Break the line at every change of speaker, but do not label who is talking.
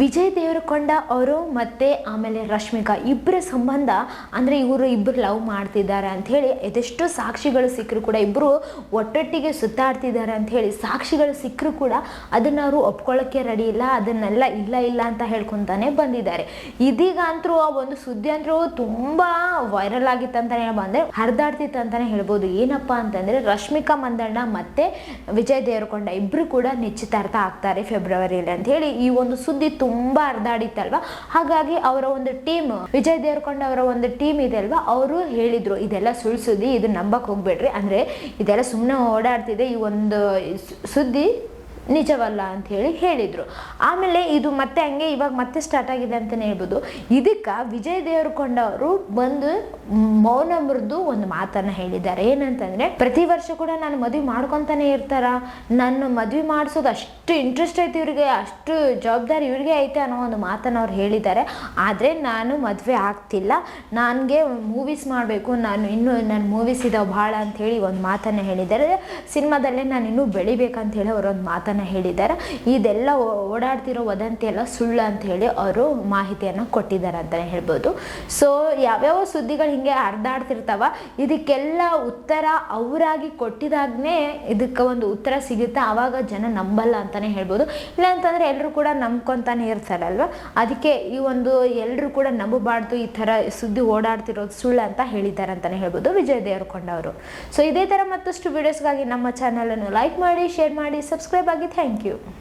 ವಿಜಯ್ ದೇವರಕೊಂಡ ಅವರು ಮತ್ತು ಆಮೇಲೆ ರಶ್ಮಿಕಾ ಇಬ್ಬರ ಸಂಬಂಧ ಅಂದರೆ ಇವರು ಇಬ್ಬರು ಲವ್ ಮಾಡ್ತಿದ್ದಾರೆ ಅಂಥೇಳಿ ಎದೆಷ್ಟೋ ಸಾಕ್ಷಿಗಳು ಸಿಕ್ಕರು ಕೂಡ ಇಬ್ಬರು ಒಟ್ಟೊಟ್ಟಿಗೆ ಸುತ್ತಾಡ್ತಿದ್ದಾರೆ ಅಂಥೇಳಿ ಸಾಕ್ಷಿಗಳು ಸಿಕ್ಕರು ಕೂಡ ಅದನ್ನು ಅವರು ಒಪ್ಕೊಳ್ಳೋಕ್ಕೆ ರೆಡಿ ಇಲ್ಲ, ಅದನ್ನೆಲ್ಲ ಇಲ್ಲ ಅಂತ ಹೇಳ್ಕೊತಾನೆ ಬಂದಿದ್ದಾರೆ. ಇದೀಗ ಅಂತೂ ಆ ಒಂದು ಸುದ್ದಿ ಅಂತೂ ತುಂಬ ವೈರಲ್ ಆಗಿತ್ತು ಅಂತಲೇ ಬಂದರೆ ಹರಿದಾಡ್ತಿತ್ತು ಅಂತಲೇ ಹೇಳ್ಬೋದು. ಏನಪ್ಪ ಅಂತಂದರೆ ರಶ್ಮಿಕಾ ಮಂದಣ್ಣ ಮತ್ತು ವಿಜಯ್ ದೇವರಕೊಂಡ ಇಬ್ಬರು ಕೂಡ ನಿಶ್ಚಿತಾರ್ಥ ಆಗ್ತಾರೆ ಫೆಬ್ರವರಿಯಲ್ಲಿ ಅಂಥೇಳಿ ಈ ಒಂದು ಸುದ್ದಿ ತುಂಬ ಹರಿದಾಡಿತ್ತಲ್ವ. ಹಾಗಾಗಿ ಅವರ ಒಂದು ಟೀಮ್ ವಿಜಯ್ ದೇವರಕೊಂಡ ಅವರ ಒಂದು ಟೀಮ್ ಇದೆ ಅಲ್ವಾ, ಅವರು ಹೇಳಿದ್ರು ಇದೆಲ್ಲ ಸುಳ್ಳು ಸುದ್ದಿ, ಇದು ನಂಬಕ್ಕೆ ಹೋಗ್ಬೇಡ್ರಿ, ಅಂದರೆ ಇದೆಲ್ಲ ಸುಮ್ಮನೆ ಓಡಾಡ್ತಿದೆ, ಈ ಒಂದು ಸುದ್ದಿ ನಿಜವಲ್ಲ ಅಂತ ಹೇಳಿದರು. ಆಮೇಲೆ ಇದು ಮತ್ತೆ ಹಂಗೆ ಇವಾಗ ಮತ್ತೆ ಸ್ಟಾರ್ಟ್ ಆಗಿದೆ ಅಂತಲೇ ಹೇಳ್ಬೋದು. ಇದಕ್ಕೆ ವಿಜಯ್ ದೇವರಕೊಂಡ ಅವರು ಬಂದು ಮೌನ ಮುರಿದು ಒಂದು ಮಾತನ್ನು ಹೇಳಿದ್ದಾರೆ. ಏನಂತಂದರೆ ಪ್ರತಿ ವರ್ಷ ಕೂಡ ನಾನು ಮದುವೆ ಮಾಡ್ಕೊತಾನೆ ಇರ್ತಾರ, ನನ್ನ ಮದುವೆ ಮಾಡಿಸೋದು ಅಷ್ಟು ಇಂಟ್ರೆಸ್ಟ್ ಐತೆ ಇವರಿಗೆ, ಅಷ್ಟು ಜವಾಬ್ದಾರಿ ಇವರಿಗೆ ಐತೆ ಅನ್ನೋ ಒಂದು ಮಾತನ್ನು ಅವ್ರು ಹೇಳಿದ್ದಾರೆ. ಆದರೆ ನಾನು ಮದುವೆ ಆಗ್ತಿಲ್ಲ, ನನಗೆ ಮೂವೀಸ್ ಮಾಡಬೇಕು, ನಾನು ಇನ್ನೂ ನನ್ನ ಮೂವೀಸ್ ಇದಾವೆ ಭಾಳ ಅಂಥೇಳಿ ಒಂದು ಮಾತನ್ನು ಹೇಳಿದ್ದಾರೆ. ಸಿನಿಮಾದಲ್ಲೇ ನಾನು ಇನ್ನೂ ಬೆಳಿಬೇಕಂತೇಳಿ ಅವರೊಂದು ಮಾತನ್ನು ಹೇಳಿದ್ದಾರೆ. ಇದೆಲ್ಲ ಓಡಾಡ್ತಿರೋ ವದಂತಿ ಎಲ್ಲ ಸುಳ್ಳು ಅಂತ ಹೇಳಿ ಅವರು ಮಾಹಿತಿಯನ್ನು ಕೊಟ್ಟಿದ್ದಾರೆ ಅಂತಲೇ ಹೇಳ್ಬೋದು. ಸೊ ಯಾವ್ಯಾವ ಸುದ್ದಿಗಳು ಹಿಂಗೆ ಹರಿದಾಡ್ತಿರ್ತಾವ, ಇದಕ್ಕೆಲ್ಲ ಉತ್ತರ ಅವರಾಗಿ ಕೊಟ್ಟಿದಾಗನೇ ಇದಕ್ಕೆ ಒಂದು ಉತ್ತರ ಸಿಗುತ್ತೆ, ಆವಾಗ ಜನ ನಂಬಲ್ಲ ಅಂತಲೇ ಹೇಳ್ಬೋದು. ಇಲ್ಲ ಅಂತಂದರೆ ಎಲ್ಲರೂ ಕೂಡ ನಂಬ್ಕೊತಾನೆ ಇರ್ತಾರಲ್ವ, ಅದಕ್ಕೆ ಈ ಒಂದು ಎಲ್ಲರೂ ಕೂಡ ನಂಬಬಾರ್ದು, ಈ ಥರ ಸುದ್ದಿ ಓಡಾಡ್ತಿರೋದು ಸುಳ್ಳು ಅಂತ ಹೇಳಿದ್ದಾರೆ ಅಂತಲೇ ಹೇಳ್ಬೋದು ವಿಜಯ್ ದೇವರಕೊಂಡ ಅವರು. ಸೊ ಇದೇ ಥರ ಮತ್ತಷ್ಟು ವೀಡಿಯೋಸ್ಗಾಗಿ ನಮ್ಮ ಚಾನಲನ್ನು ಲೈಕ್ ಮಾಡಿ, ಶೇರ್ ಮಾಡಿ, ಸಬ್ಸ್ಕ್ರೈಬ್ ಆಗಿ. Thank you.